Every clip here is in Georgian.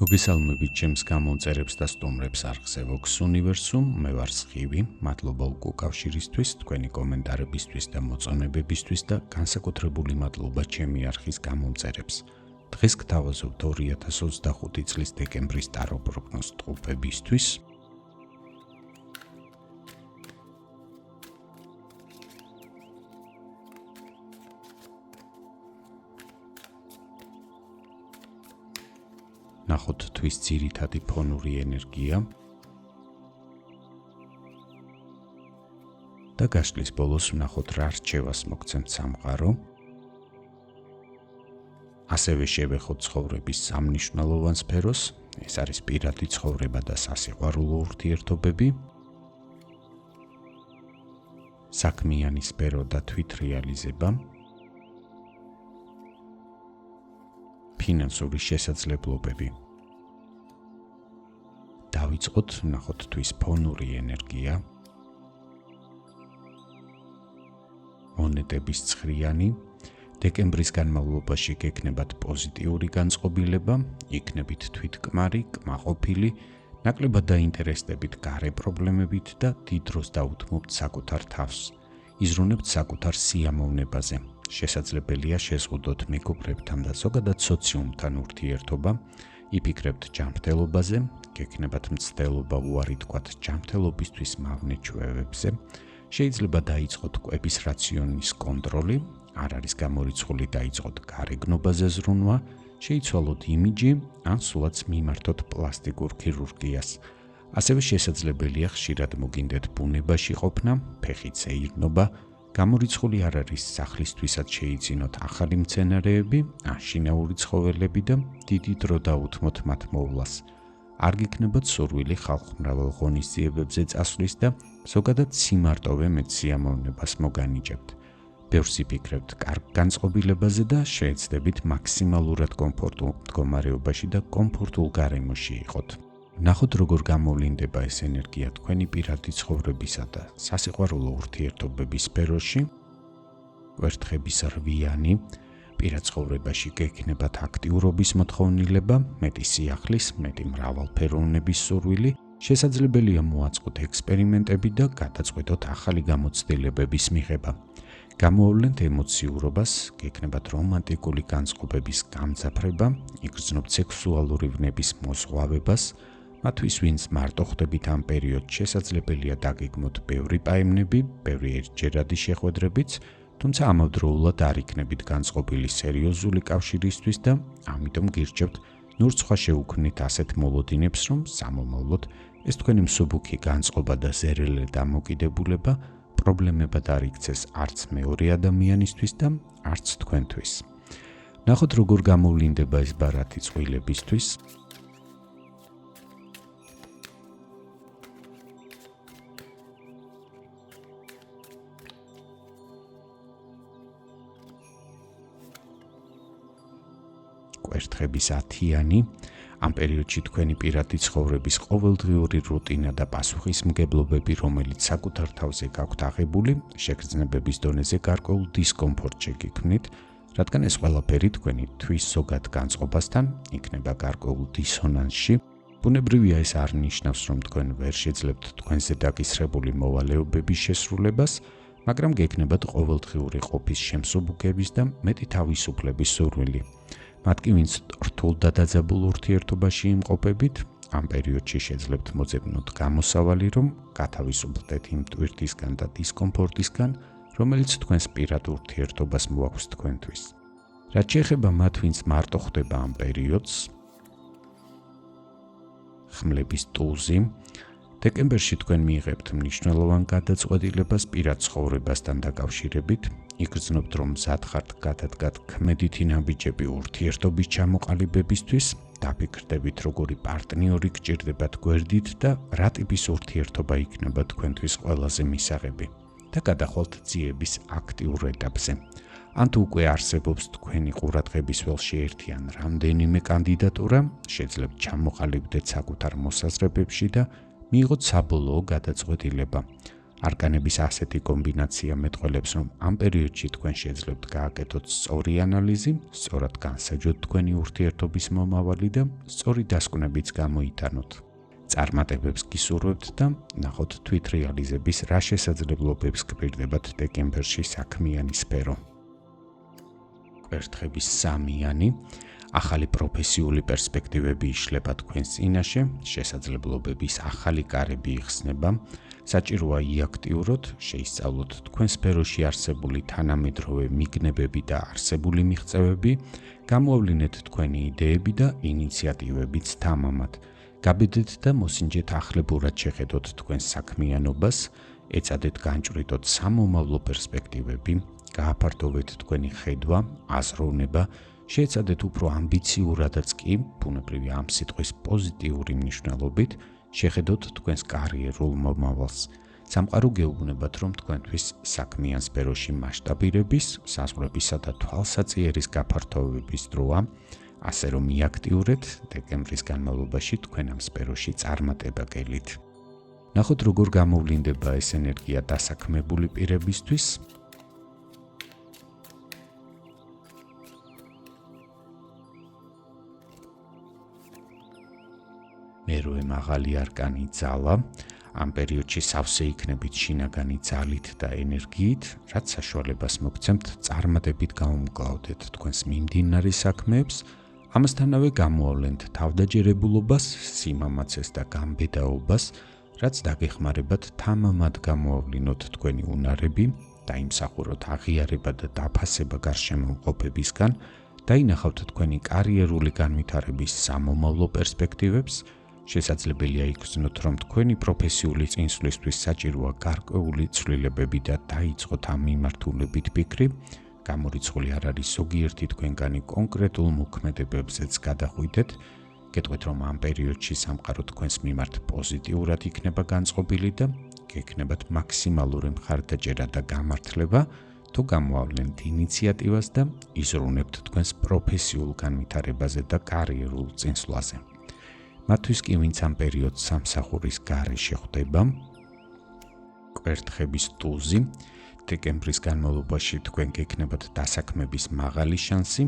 მოგესალმებით ჩემს გამომწერებს და სტუმრებს არხზე Vox Universum, მე ვარ სხივი, მადლობა უკავშირისთვის, თქვენი კომენტარებისთვის და მოწონებებისთვის და განსაკუთრებული მადლობა ჩემი არხის გამომწერებს. დღეს გთავაზობთ 2025 წლის დეკემბრის ტარო პროგნოზ ტყუპებისთვის. ნახოთ თვის ძირითადი ფონური ენერგია და გასვლის ბოლოს ვნახოთ რა რჩევას მოგცემთ სამყარო. ასევე შევეხოთ ცხოვრების სამნიშნელოვან სფეროს, ეს არის პირადი ცხოვრება და სასიყვარულო ურთიერთობები, საქმიანი სფერო და თვითრეალიზება, ფინანსური შესაძლებლობები. დავიწყოთ ვნახოთ თვის ფონური ენერგია, მონეტების ცხრიანი. დეკემბრის განმავლობაში გექნებათ პოზიტიური განწყობილება, იქნებით თვითკმარი, კმაყოფილი, ნაკლებად დაინტერესდებით გარე პრობლემებით და დიდ დროს დაუთმობთ საკუთარ თავს. იზრუნებთ საკუთარ სიამოვნებაზე. შესაძლებელია შეზღუდოთ მეგობრებთან და ზოგადად სოციუმთან ურთიერთობა, იფიქრებთ ჯანმრთელობაზე, გექნებათ მცდელობა უარი თქვათ ჯანმრთელობისთვის მავნე ჩვევებზე, შეიძლება დაიწყოთ კვების რაციონის კონტროლი, არ არის გამორიცხული დაიწყოთ გარეგნობაზე ზრუნვა, შეიცვალოთ იმიჯი, ან სულაც მიმართოთ პლასტიკურ ქირურგიას. ასევე შესაძლებელია ხშირად მოგინდეთ ბუნებაში ყოფნა, ფეხით სეირნობა, გამორიცხული არ არის სახლისთვისაც შეიძინოთ ახალი მცენარეები, აშინაური ცხოველები და დიდი დრო დაუთმოთ მათ მოვლას. არ გიქნებათ სურვილი ხალხმრავალ ღონისძიებებზე წასვლის და ზოგადად სიმარტოვე მეცსიამოვნებას მოგანიჭებთ. ბევრს იფიქრებთ კარგ განწყობილებაზე და შეეცდებით მაქსიმალურად კომფორტულ მდგომარეობაში და კომფორტულ გარემოში იყოთ. ნახოთ როგორ გამოვლინდება ეს ენერგია თქვენი პირადი ცხოვრებისა და სასიყვარულო ურთიერთობების სფეროში. კვერთხების რვიანი, პირად ცხოვრებაში გექნებათ აქტიურობის მოთხოვნილება, მეტი სიახლის, მეტი მრავალფეროვნების სურვილი, შესაძლებელია მოაწყოთ ექსპერიმენტები და გადაწყვეტოთ ახალი გამოცდილებების მიღება. გამოავლენთ ემოციურობას, გექნებათ რომანტიკული განწყობების გამძაფრება, იგრძნობთ სექსუალური ვნების მოზღვავებას, მათთვის ვინც მარტო ხდებით ამ პერიოდში შესაძლებელია დაგეგმოთ ბევრი პაემნები, ბევრი ერთჯერადი შეხვედრებიც, თუმცა ამავდროულად არ იქნებით განწყობილი სერიოზული კავშირისთვის და ამიტომ გირჩევთ ნურც სხვა შეუქმნით ასეთ მოლოდინებს, რომ სამომავლოდ ეს თქვენი მსუბუქი განწყობა და ზერელე დამოკიდებულება პრობლემებად არ იქცეს არც მეორე ადამიანისთვის და არც თქვენთვის. ნახოთ როგორ გამოვლინდება ეს ბარათი წყვილებისთვის. კვერთხების ათიანი, ამ პერიოდში თქვენი პირადი ცხოვრების ყოველდღიური რუტინა და პასუხისმგებლობები, რომელიც საკუთარ თავზე გაქვთ აღებული, შეგრძნებების დონეზე გარკვეულ დისკომფორტს შეგიქმნით, რადგან ეს ყველაფერი თქვენი თვის ზოგად განწყობასთან იქნება გარკვეულ დისონანსში. ბუნებრივია ეს არ ნიშნავს, რომ თქვენ ვერ შეძლებთ თქვენზე დაკისრებული მოვალეობების შესრულებას, მაგრამ გექნებათ ყოველდღიური ყოფის შემსუბუქების და მეტი თავისუფლების სურვილი. მათ კი ვინც რთულ და დაძაბულ ურთიერთობაში იმყოფებით, ამ პერიოდში შეძლებთ მოძებნოთ გამოსავალი, რომ გათავისუფლდეთ იმ ტვირთისგან და დისკომფორტისგან, რომელიც თქვენს პირად ურთიერთობას მოაქვს თქვენთვის. რაც შეეხება მათ, ვინც მარტო ხდება ამ პერიოდს, ხმლების ტულზი, დეკემბერში თქვენ მიიღებთ მნიშვნელოვან გადაწყვეტილებას პირად ცხოვრებასთან დაკავშირებით, იგრძნობთ, რომ მზად ხართ გადადგათ ქმედითი ნაბიჯები ურთიერთობის ჩამოყალიბებისთვის, დაფიქრდებით, როგორი პარტნიორი გჭირდებათ გვერდით და რა ტიპის ურთიერთობა იქნება თქვენთვის ყველაზე მისაღები და გადახვალთ ძიების აქტიურ ეტაპზე. ან თუ უკვე არსებობს თქვენი ყურადღების ველში ერთი ან რამდენიმე კანდიდატურა, შეძლებთ ჩამოყალიბდეთ საკუთარ მოსაზრებებში და მიიღოთ საბოლოო გადაწყვეტილება. არკანების ასეთი კომბინაცია მეტყველებს, რომ ამ პერიოდში თქვენ შეძლებთ გააკეთოთ სწორი ანალიზი, სწორად განსაჯოთ თქვენი ურთიერთობის მომავალი და სწორი დასკვნებიც გამოიტანოთ. წარმატებებს გისურვებთ და ნახოთ თვით რეალიზების რა შესაძლებლობებს გპირდებათ დეკემბერში საქმიანი სფერო. კვერთხების სამიანი, ახალი პროფესიული პერსპექტივები იშლება თქვენს წინაშე, შესაძლებლობების ახალი კარები იხსნება, საჭიროა იაქტიუროთ, შეისწავლოთ თქვენ სფეროში არსებული თანამედროვე მიგნებები და არსებული მიღწევები, გამოავლინეთ თქვენი იდეები და ინიციატივებიც თამამად. გაბედეთ და მოსინჯეთ ახლებურად შეხედოთ თქვენს საქმიანობას, ეცადეთ განჭვრიტოთ სამომავლო პერსპექტივები, გააფართოვეთ თქვენი ხედვა, აზროვნება, შეეცადეთ უფრო ამბიციურადაც კი, ბუნებრივი ამ სიტყვის პოზიტიური მნიშვნელობით, შეხედოთ თქვენს კარიერულ მომავალს. სამყარო გეუბნებათ, რომ თქვენთვის საქმიან სფეროში მასშტაბირების, საზღვრებისა და თვალსაწიერის გაფართოვების დროა, ასე რომ მიაქტიურეთ დეკემბრის განმავლობაში თქვენ ამ სფეროში წარმატება გელით. ნახოთ, როგორ გამოვლინდება ეს ენერგია დასაქმებული პირებისთვის. მერვე მაღალი არკანი ძალა, ამ პერიოდში სავსე იქნებით შინაგანი ძალით და ენერგიით, რაც საშუალებას მოგცემთ წარმატებით გაუმკლავდეთ თქვენს მიმდინარე საქმეებს, ამასთანავე გამოავლენთ თავდაჯერებულობას, სიმამაცეს და გამბედაობას, რაც დაგეხმარებათ თამამად გამოავლინოთ თქვენი უნარები, დაიმსახუროთ აღიარება და დაფასება გარშემო მყოფებისგან, დაინახავთ თქვენი კარიერული განვითარების სამომავლო პერსპექტივებს, შესაძლებელია იგრძნოთ, რომ თქვენი პროფესიული წინსვლისთვის საჭიროა გარკვეული ცვლილებები და დაიწყოთ ამ მიმართულებით ფიქრი, გამორიცხული არ არის ზოგიერთი თქვენგანი კონკრეტულ მოქმედებებზეც გადახვიდეთ, გეტყვით, რომ ამ პერიოდში სამყარო თქვენს მიმართ პოზიტიურად იქნება განწყობილი და გექნებათ მაქსიმალური მხარდაჭერა და გამართლება, თუ გამოავლენთ ინიციატივას და იზრუნებთ თქვენს პროფესიულ განვითარებაზე და კარიერულ წინსვლაზე. მათთვის კი, ვინც ამ პერიოდს სამსახურის გარეშე ხვდება, კვერთხების ტუზი, დეკემბრის განმავლობაში თქვენ გექნებათ დასაქმების მაღალი შანსი,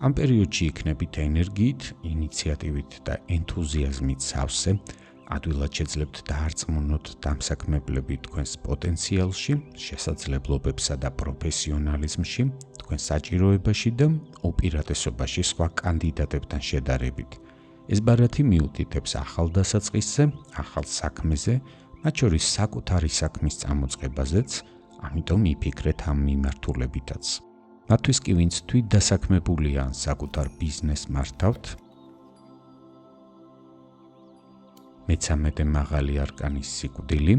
ამ პერიოდში იქნებით ენერგიით, ინიციატივით და ენთუზიაზმით სავსე, ადვილად შეძლებთ დაარწმუნოთ დამსაქმებლები თქვენს პოტენციალში, შესაძლებლობებსა და პროფესიონალიზმში, თქვენს საჭიროებაში და უპირატესობაში სხვა კანდიდატებთან შედარებით. ეს ბარათი მიუთითებს ახალ დასაწყისზე, ახალ საქმეზე, მათ შორის საკუთარი საქმის წამოწყებაზეც, ამიტომ იფიქრეთ ამ მიმართულებითაც. მათთვის კი, ვინც თვით დასაქმებულია ან საკუთარ ბიზნესს მართავთ, მე-13 მაღალი არკანის სიკვდილი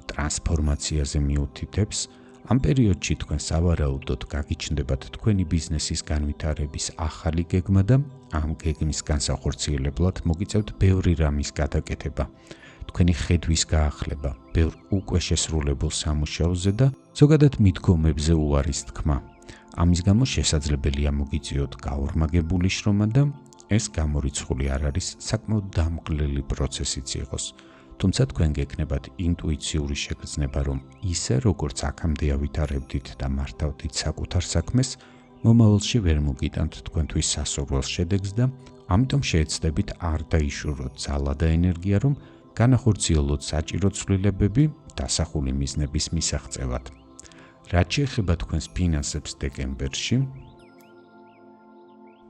ტრანსფორმაციაზე მიუთითებს, ამ პერიოდში თქვენ სავარაუდოდ გაგიჩნდებათ თქვენი ბიზნესის განვითარების ახალი გეგმა და ამ გეგმის განსახორციელებლად მოგიწევთ ბევრი რამის გადაკეთება, თქვენი ხედვის გაახლება, ბევრ უკვე შესრულებულ სამუშაოზე და ზოგადად მიდგომებზე უარის თქმა. ამის გამო შესაძლებელია მოგიწიოთ გაორმაგებული შრომა და ეს გამორიცხული არ არის საკმაოდ დამკვლელი პროცესიც იყოს. თუმცა თქვენ გექნებათ ინტუიციური შეგრძნება, რომ ისე როგორც აქამდე ავითარებდით და მართავდით საკუთარ საქმეს, მომავალში ვერ მოგიტანთ თქვენთვის სასურველ შედეგს და ამიტომ შეეცდებით არ დაიშუროთ ძალა და ენერგია, რომ განახორციელოთ საჭირო ცვლილებები დასახული მიზნების მისაღწევად. რაც შეეხება თქვენს ფინანსებს დეკემბერში,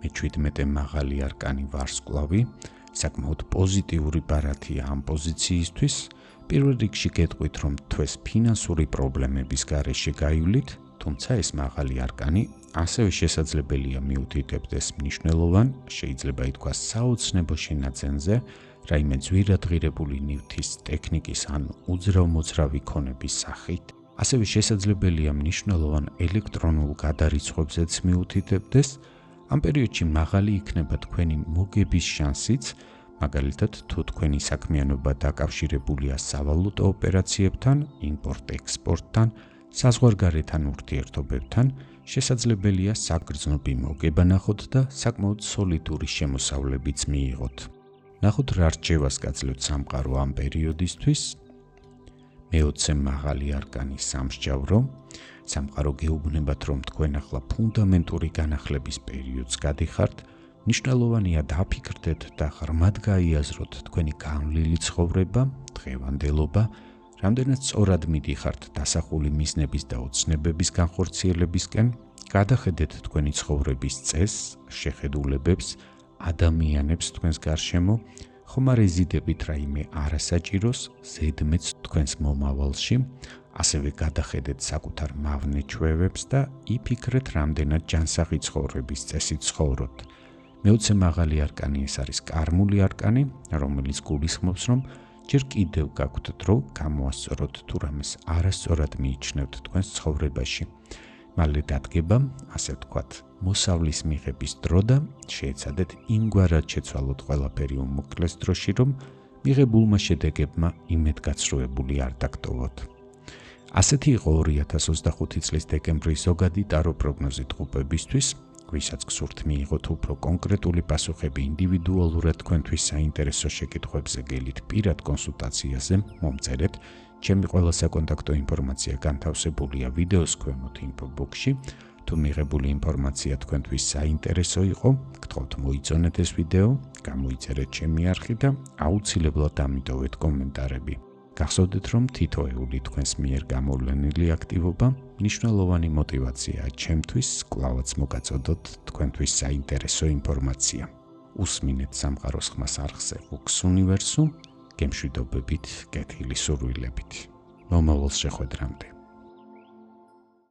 მე-17 მაღალი არკანი ვარსკვლავი, საკმაოდ პოზიტიური ბარათია ამ პოზიციისთვის, პირველ რიგში გეტყვით, რომ თქვენს ფინანსური პრობლემების გარეშე გაივლით, თუმცა ეს მაღალი არკანი ასევე შესაძლებელია მიუთითებდეს მნიშვნელოვან, შეიძლება ითქვას საოცნებო შენაძენზე, რაიმე ძვირადღირებული ნივთის, ტექნიკის ან უძრავ-მოძრავი ქონების სახით, ასევე შესაძლებელია მნიშვნელოვან ელექტრონულ გადარიცხვებზეც მიუთითებდეს, ამ პერიოდში მაღალი იქნება თქვენი მოგების შანსიც, მაგალითად, თუ თქვენი საქმიანობა დაკავშირებულია სავალუტო ოპერაციებთან, იმპორტ-ექსპორტთან, საზღვარგარეთთან ურთიერთობებთან, შესაძლებელია საგრძნობი მოგება ნახოთ და საკმაოდ სოლიდური შემოსავლებიც მიიღოთ. ნახოთ რა რჩევას გაძლევთ სამყარო ამ პერიოდისთვის. მეოცე მაღალი არკანი სამსჯავრო. სამყარო გეუბნებათ, რომ თქვენ ახლა ფუნდამენტური განახლების პერიოდს გადიხართ. მნიშვნელოვანია დაფიქრდეთ და ღრმად გაიაზროთ თქვენი განვლილი ცხოვრება, დღევანდელობა, რამდენად სწორად მიდიხართ დასახული მიზნების და ოცნებების განხორციელებისკენ, გადახედეთ თქვენი ცხოვრების წესს, შეხედულებებს, ადამიანებს თქვენს გარშემო, ხომ არ ეზიდებით რაიმე არასაჭიროს, ზედმეტს თქვენს მომავალში, ასევე გადახედეთ საკუთარ მავნე ჩვევებს და იფიქრეთ, რამდენად ჯანსაღი ცხოვრების წესით ცხოვრობთ. მეოცე მაღალი არკანი ეს არის კარმული არკანი, რომელიც გულისხმობს, რომ ჯერ კიდევ გაქვთ დრო გამოასწოროთ თუ რამეს არასწორად მიიჩნევთ თქვენს ცხოვრებაში. მალე დადგება, ასე ვთქვათ, მოსავლის მიღების დრო და შეეცადეთ იმგვარად შეცვალოთ ყველაფერი უმოკლეს დროში, რომ მიღებულმა შედეგებმა იმედგაცრუებული არ დაგტოვოთ. ასეთი იყო 2025 წლის დეკემბრის ზოგადი ტარო პროგნოზი ტყუპებისთვის, ვისაც გსურთ მიიღოთ უფრო კონკრეტული პასუხები ინდივიდუალურად თქვენთვის საინტერესო შეკითხვებზე გელით პირად კონსულტაციაზე, მომწერეთ. ჩემი ყველა საკონტაქტო ინფორმაცია განთავსებულია ვიდეოს ქვემოთ ინფობოქსში. თუ მიღებული ინფორმაცია თქვენთვის საინტერესო იყო, გთხოვთ მოიწონეთ ეს ვიდეო, გამოიწერეთ ჩემი არხი და აუცილებლად ამიტოვეთ კომენტარები. გახსოვდეთ, რომ თითოეული თქვენს მიერ გამოვლენილი აქტივობა მნიშვნელოვანი მოტივაციაა ჩემთვის, კვლავაც მოგაწოდოთ თქვენთვის საინტერესო ინფორმაცია. უსმინეთ სამყაროს ხმას არხზე Vox Universe-უ, გემშვიდობებით, კეთილი სურვილებით. მომავალ შეხვედრამდე.